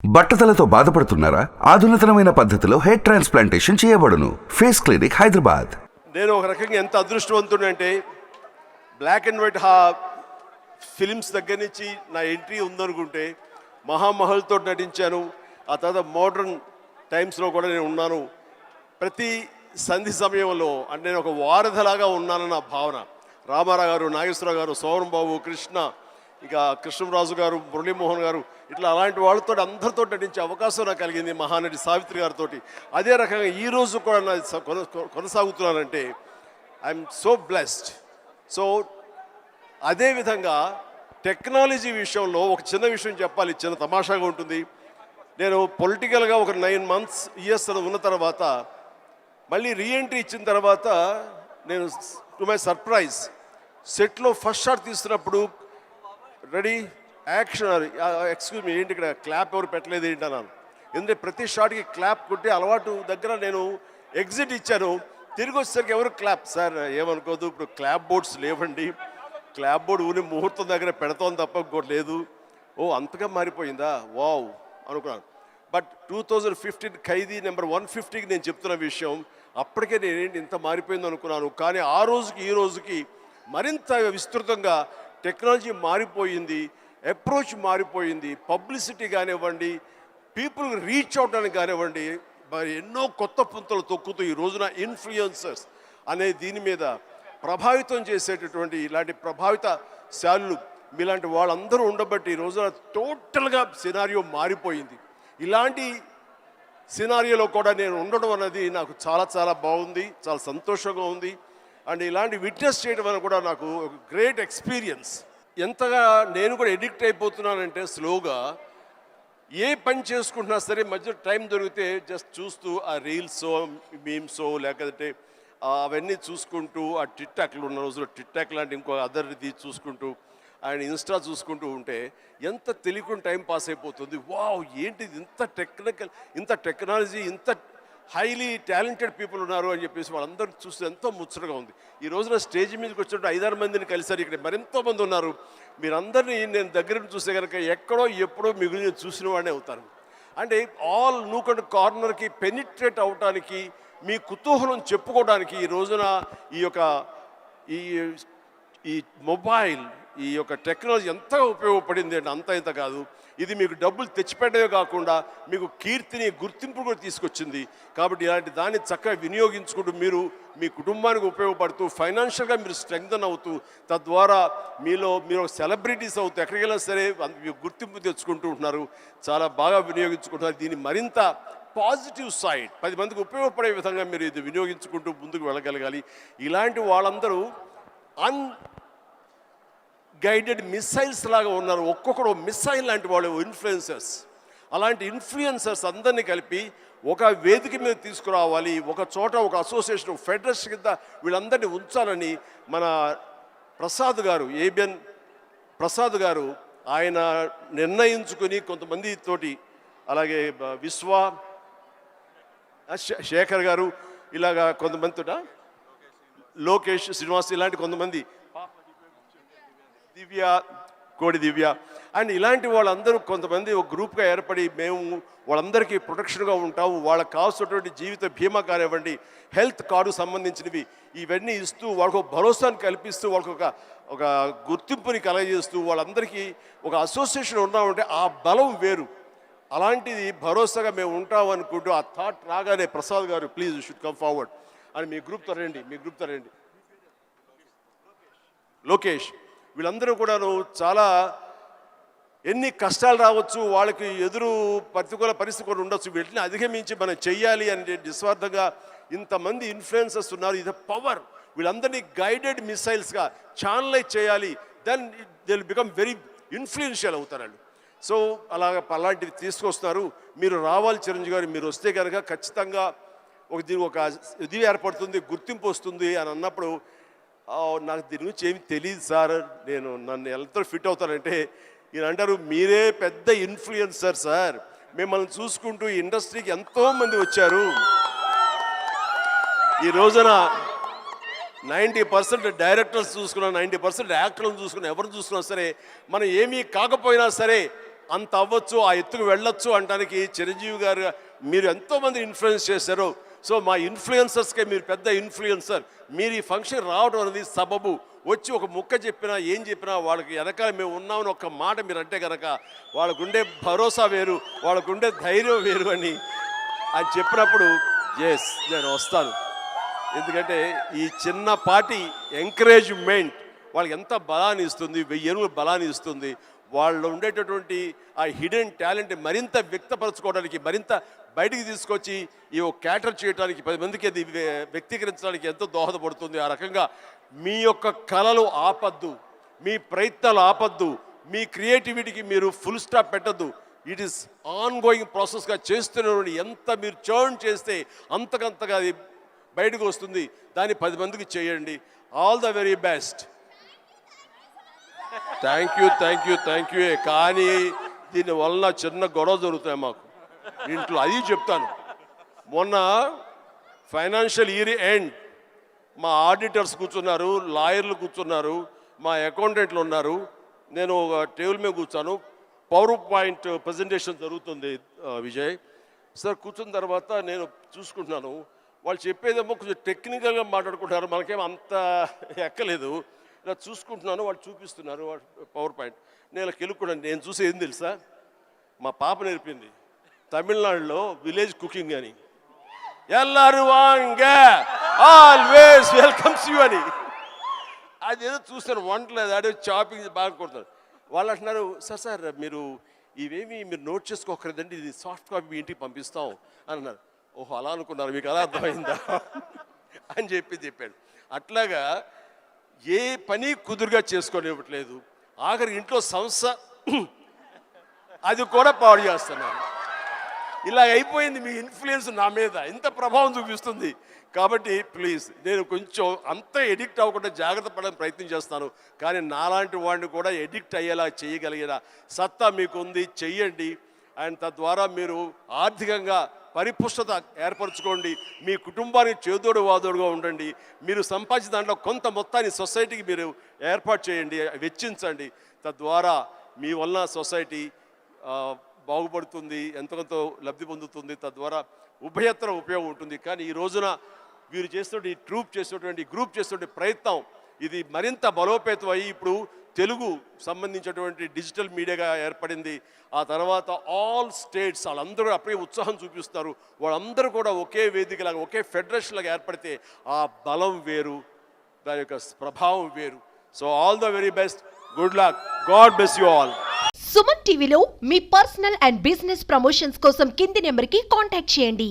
బట్టతలతో బాధపడుతున్నారా? ఆధునితనమైన పద్ధతిలో hair transplantation చేయబడును. Face clinic, Hyderabad. నేను ఒక రకంగా ఎంత అదృష్టవంతుడంటే బ్లాక్ అండ్ వైట్ ఫిలిమ్స్ దగ్గర నుంచి నా ఎంట్రీ ఉందనుకుంటే మహామహల్తో నటించాను. ఆ తర్వాత మోడర్న్ టైమ్స్లో కూడా నేను ఉన్నాను. ప్రతి సంధి సమయంలో అంటే నేను ఒక వారధిలాగా ఉన్నానన్న భావన. రామారావు గారు, నాగేశ్వరరావు గారు, సోమన్ బాబు, కృష్ణ, ఇక కృష్ణరాజు గారు, మురళీమోహన్ గారు, ఇట్లా అలాంటి వాళ్ళతో అందరితో నటించే అవకాశం నాకు కలిగింది, మహానటి సావిత్రి గారితో. అదే రకంగా ఈరోజు కూడా నా కొనసాగుతున్నానంటే ఐఎమ్ సో బ్లెస్డ్. సో అదేవిధంగా టెక్నాలజీ విషయంలో ఒక చిన్న విషయం చెప్పాలి, చిన్న తమాషాగా ఉంటుంది. నేను పొలిటికల్గా ఒక 9 months ఇయర్స్ ఉన్న తర్వాత మళ్ళీ రీఎంట్రీ ఇచ్చిన తర్వాత నేను టు మై సర్ప్రైజ్ సెట్లో ఫస్ట్ షాట్ తీస్తున్నప్పుడు రెడీ యాక్షన్, ఎక్స్క్యూజ్ మీ, ఏంటి ఇక్కడ క్లాప్ ఎవరు పెట్టలేదు ఏంటి అన్నాను. ఎందుకంటే ప్రతి షాట్కి క్లాప్ కొట్టి అలవాటు దగ్గర నేను ఎగ్జిట్ ఇచ్చాను. తిరిగి వచ్చేసరికి ఎవరు క్లాప్, సార్ ఏమనుకోదు, ఇప్పుడు క్లాప్ బోర్డ్స్ లేవండి, క్లాప్ బోర్డు ఊరి ముహూర్తం దగ్గర పెడతాం తప్ప ఇంకోటి లేదు. ఓ అంతగా మారిపోయిందా, వావ్ అనుకున్నాను. బట్ 2015 ఖైదీ నెంబర్ 150కి నేను చెప్తున్న విషయం, అప్పటికే నేనేంటి ఇంత మారిపోయింది అనుకున్నాను. కానీ ఆ రోజుకి ఈ రోజుకి మరింత విస్తృతంగా టెక్నాలజీ మారిపోయింది, అప్రోచ్ మారిపోయింది. పబ్లిసిటీ కానివ్వండి, పీపుల్ రీచ్ అవుట్ అని కానివ్వండి, మరి ఎన్నో కొత్త పుంతలు తొక్కుతూ ఈ రోజున ఇన్ఫ్లుయెన్సర్స్ అనే దీని మీద ప్రభావితం చేసేటటువంటి ఇలాంటి ప్రభావిత శాలులు మీలాంటి వాళ్ళందరూ ఉండబట్టి ఈ రోజున టోటల్గా సినారియో మారిపోయింది. ఇలాంటి సినారియోలో కూడా నేను ఉండడం అన్నది నాకు చాలా చాలా బాగుంది, చాలా సంతోషంగా ఉంది. అండ్ ఇలాంటి విట్నెస్ చేయడం అనేది కూడా నాకు ఒక గ్రేట్ ఎక్స్పీరియన్స్. ఎంతగా నేను కూడా ఎడిక్ట్ అయిపోతున్నానంటే స్లోగా ఏ పని చేసుకుంటున్నా సరే మధ్య టైం దొరికితే జస్ట్ చూస్తూ ఆ రీల్సో మీమ్సో లేకపోతే అవన్నీ చూసుకుంటూ ఆ టిక్ టాక్లు ఉన్న రోజుల్లో టిక్ టాక్ లాంటి ఇంకో అదర్ది చూసుకుంటూ ఆయన ఇన్స్టా చూసుకుంటూ ఉంటే ఎంత తెలియకుండా టైం పాస్ అయిపోతుంది. వావ్ ఏంటిది, ఇంత టెక్నాలజీ, ఇంత హైలీ టాలెంటెడ్ పీపుల్ ఉన్నారు అని చెప్పేసి వాళ్ళందరూ చూస్తే ఎంతో ముచ్చటగా ఉంది. ఈ రోజున స్టేజ్ మీదకి వచ్చినట్టు 5-6 మందిని కలిసారు, ఇక్కడ మరెంతో మంది ఉన్నారు. మీరందరినీ నేను దగ్గర నుంచి చూస్తే కనుక ఎక్కడో ఎప్పుడో మీ గురించి చూసిన వాడినే అవుతారు. అంటే ఆల్ నూక్ అండ్ కార్నర్కి పెనిట్రేట్ అవటానికి, మీ కుతూహలం చెప్పుకోవడానికి ఈ రోజున ఈ మొబైల్, ఈ యొక్క టెక్నాలజీ ఎంతగా ఉపయోగపడింది అంటే అంత ఇంత కాదు. ఇది మీకు డబ్బులు తెచ్చిపెట్టమే కాకుండా మీకు కీర్తిని, గుర్తింపు కూడా తీసుకొచ్చింది. కాబట్టి ఇలాంటి దాన్ని చక్కగా వినియోగించుకుంటూ మీరు మీ కుటుంబానికి ఉపయోగపడుతూ ఫైనాన్షియల్గా మీరు స్ట్రెంగ్తన్ అవుతూ తద్వారా మీరు సెలబ్రిటీస్ అవుతూ ఎక్కడికి వెళ్ళినా సరే గుర్తింపు తెచ్చుకుంటూ ఉంటున్నారు. చాలా బాగా వినియోగించుకుంటున్నారు. దీన్ని మరింత పాజిటివ్ సైడ్ 10 మందికి ఉపయోగపడే విధంగా మీరు ఇది వినియోగించుకుంటూ ముందుకు వెళ్ళగలగాలి. ఇలాంటి వాళ్ళందరూ గైడెడ్ మిసైల్స్ లాగా ఉన్నారు. ఒక్కొక్కడు మిసైల్ లాంటి వాళ్ళు ఇన్ఫ్లుయెన్సర్స్. అలాంటి ఇన్ఫ్లుయెన్సర్స్ అందరినీ కలిపి ఒక వేదిక మీద తీసుకురావాలి, ఒక చోట ఒక అసోసియేషన్, ఫెడరేషన్ కింద వీళ్ళందరినీ ఉంచాలని మన ప్రసాద్ గారు, ఏబిఎన్ ప్రసాద్ గారు ఆయన నిర్ణయించుకుని కొంతమంది తోటి, అలాగే శేఖర్ గారు, ఇలాగా కొంతమందితో లోకేష్, శ్రీనివాస్, ఇలాంటి కొంతమంది, దివ్య, కోడి దివ్య అండ్ ఇలాంటి వాళ్ళందరూ కొంతమంది ఒక గ్రూప్గా ఏర్పడి మేము వాళ్ళందరికీ ప్రొటెక్షన్గా ఉంటాము. వాళ్ళకి కావాల్సినటువంటి జీవిత బీమా కానివ్వండి, హెల్త్ కార్డు సంబంధించినవి ఇవన్నీ ఇస్తూ వాళ్ళకు భరోసాను కల్పిస్తూ వాళ్ళకు ఒక గుర్తింపుని కలగజేస్తూ వాళ్ళందరికీ ఒక అసోసియేషన్ ఉన్నామంటే ఆ బలం వేరు. అలాంటిది భరోసాగా మేము ఉంటామనుకుంటూ ఆ థాట్ రాగానే ప్రసాద్ గారు please you should come forward అని మీ గ్రూప్తో రండి, లోకేష్, వీళ్ళందరూ కూడాను చాలా ఎన్ని కష్టాలు రావచ్చు, వాళ్ళకి ఎదురు ప్రతికూల పరిస్థితి కూడా ఉండొచ్చు, వీటిని అధిగమించి మనం చెయ్యాలి అని నిస్వార్థంగా ఇంతమంది ఇన్ఫ్లుయెన్సర్స్ ఉన్నారు. ఇది పవర్. వీళ్ళందరినీ గైడెడ్ మిసైల్స్గా ఛానలైజ్ చేయాలి, then they will become very influential అవుతారు. సో అలాంటివి తీసుకొస్తున్నారు. మీరు రావాలి చిరంజీవి గారు, మీరు వస్తే కనుక ఖచ్చితంగా ఒక ఇది ఏర్పడుతుంది, గుర్తింపు వస్తుంది అని అన్నప్పుడు నాకు దీని గురించి ఏమి తెలియదు సార్, నన్ను ఎంతో ఫిట్ అవుతానంటే ఈయన అంటారు మీరే పెద్ద ఇన్ఫ్లుయెన్సర్ సార్, మిమ్మల్ని చూసుకుంటూ ఈ ఇండస్ట్రీకి ఎంతోమంది వచ్చారు. ఈ రోజున 90% డైరెక్టర్స్ చూసుకున్నా, 90% యాక్టర్లను చూసుకున్నా, ఎవరు చూసుకున్నా సరే మనం ఏమీ కాకపోయినా సరే అంత అవ్వచ్చు, ఆ ఎత్తుకు వెళ్ళొచ్చు అనడానికి చిరంజీవి గారు మీరు ఎంతోమంది ఇన్ఫ్లుయెన్స్ చేశారు. సో మా ఇన్ఫ్లుయెన్సర్స్కే మీరు పెద్ద ఇన్ఫ్లుయెన్సర్. మీరు ఈ ఫంక్షన్ రావడం అనేది సబబు. వచ్చి ఒక ముక్క చెప్పినా ఏం చెప్పినా వాళ్ళకి వెనకాల మేము ఉన్నామని ఒక్క మాట మీరు అంటే కనుక వాళ్ళకుండే భరోసా వేరు, వాళ్ళకుండే ధైర్యం వేరు అని చెప్పినప్పుడు ఎస్ నేను వస్తాను. ఎందుకంటే ఈ చిన్నపాటి ఎంకరేజ్మెంట్ వాళ్ళకి ఎంత బలాన్ని ఇస్తుంది, 1000 ఏనుగుల బలాన్ని ఇస్తుంది. వాళ్ళు ఉండేటటువంటి ఆ హిడెన్ టాలెంట్ మరింత వ్యక్తపరచుకోవడానికి, మరింత బయటికి తీసుకొచ్చి ఈ క్యాటర్ చేయడానికి, 10 మందికి అది వ్యక్తీకరించడానికి ఎంతో దోహదపడుతుంది. ఆ రకంగా మీ యొక్క కళలు ఆపద్దు, మీ ప్రయత్నాలు ఆపద్దు, మీ క్రియేటివిటీకి మీరు ఫుల్ స్టాప్ పెట్టద్దు. ఇట్ ఈస్ ఆన్ గోయింగ్ ప్రాసెస్గా చేస్తున్న ఎంత మీరు చర్న్ చేస్తే అంతకంతగా అది బయటకు వస్తుంది. దాన్ని 10 మందికి చేయండి. All the very best. Thank you. కానీ దీనివల్ల చిన్న గొడవ జరుగుతాయి మాకు ఇంట్లో, అది చెప్తాను. మొన్న ఫైనాన్షియల్ ఇయర్ ఎండ్ మా ఆడిటర్స్ కూర్చున్నారు, లాయర్లు కూర్చున్నారు, మా అకౌంటెంట్లు ఉన్నారు. నేను ఒక టేబుల్ మీద కూర్చాను. పవర్ పాయింట్ ప్రజెంటేషన్ జరుగుతుంది విజయ్ సార్. కూర్చున్న తర్వాత నేను చూసుకుంటున్నాను, వాళ్ళు చెప్పేదేమో కొంచెం టెక్నికల్గా మాట్లాడుకుంటున్నారు, మనకేమో అంత ఎక్కలేదు. ఇలా చూసుకుంటున్నాను, వాళ్ళు చూపిస్తున్నారు పవర్ పాయింట్. నేను ఇలా కెలుక్కున్నాను. నేను చూసి ఏం తెలుసా, మా పాప నేర్పింది తమిళనాడులో విలేజ్ కుకింగ్ అని. ఎల్లారు వాంగ ఆల్వేస్ వెల్కమ్స్ యూ అని. అదేదో చూస్తాను, వంటలేదు అదే చాపింగ్ బాగా కొడతారు. వాళ్ళు అంటున్నారు, సార్ మీరు ఇవేమి మీరు నోట్ చేసుకోకర్లేదండి, ఇది సాఫ్ట్ కాపీ మీ ఇంటికి పంపిస్తాం అని అన్నారు. ఓహో అలా అనుకున్నారు, మీకు అలా అర్థమైందా అని చెప్పాడు. అట్లాగా ఏ పని కుదురుగా చేసుకోనివ్వట్లేదు. ఆఖరి ఇంట్లో సంస్థ అది కూడా పాడు చేస్తున్నారు. ఇలా అయిపోయింది మీ ఇన్ఫ్లుయెన్స్ నా మీద, ఇంత ప్రభావం చూపిస్తుంది. కాబట్టి ప్లీజ్ నేను కొంచెం అంత ఎడిక్ట్ అవ్వకుండా జాగ్రత్త పడడానికి ప్రయత్నం చేస్తాను. కానీ నాలాంటి వాడిని కూడా ఎడిక్ట్ అయ్యేలా చేయగలిగిన సత్తా మీకు ఉంది, చెయ్యండి. అండ్ తద్వారా మీరు ఆర్థికంగా పరిపుష్టత ఏర్పరచుకోండి, మీ కుటుంబానికి చేదోడు వాదోడుగా ఉండండి. మీరు సంపాదించిన దాంట్లో కొంత మొత్తాన్ని సొసైటీకి మీరు ఏర్పాటు చేయండి, వెచ్చించండి. తద్వారా మీ వల్ల సొసైటీ బాగుపడుతుంది, ఎంతకంతో లబ్ధి పొందుతుంది. తద్వారా ఉభయత్ర ఉపయోగం ఉంటుంది. కానీ ఈ రోజున వీరు చేస్తున్న గ్రూప్ చేస్తున్నటువంటి ప్రయత్నం ఇది మరింత బలోపేతం అయ్యి ఇప్పుడు తెలుగు సంబంధించినటువంటి డిజిటల్ మీడియాగా ఏర్పడింది. ఆ తర్వాత ఆల్ స్టేట్స్ వాళ్ళందరూ అప్పుడే ఉత్సాహం చూపిస్తారు. వాళ్ళందరూ కూడా ఒకే వేదికలాగా, ఒకే ఫెడరేషన్ లాగా ఏర్పడితే ఆ బలం వేరు, దాని యొక్క ప్రభావం వేరు. So all the very best, good luck, God bless you all. Suman టీవీలో మీ పర్సనల్ అండ్ బిజినెస్ ప్రమోషన్స్ కోసం కింది నెంబర్కి కాంటాక్ట్ చేయండి.